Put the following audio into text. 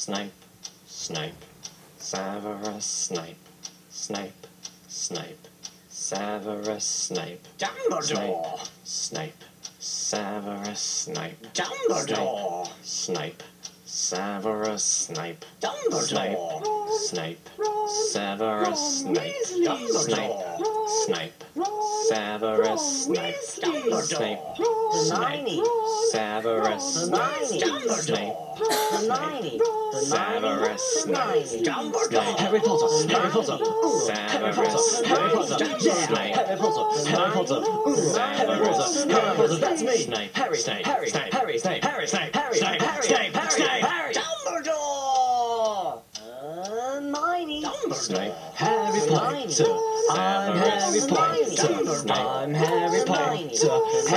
Snipe, Snipe, Severus Snape, Snape, Snape, Severus Snape, Dumbledore, Snape, Severus Snape, Dumbledore, Snape, Severus Snape, Dumbledore, Snape, Severus Snape, Snape, Snape, Severus Snape, Snape, Hermione, Severus Snape, Snape, Hermione, Severus Snape, Dumbledore, Harry Potter, Harry Potter, Harry Potter, Harry Potter, Snape, Harry Potter, Harry Potter, Harry Potter, Harry Potter, that's me, Snape, Harry, Snape, Harry, Snape, Harry, Snape, Harry, Snape, Harry, Snape, Harry, Snape, Harry, Snape, Dumbledore, Hermione, Snape, Harry Potter, I'm Harry Potter, I'm Harry Potter,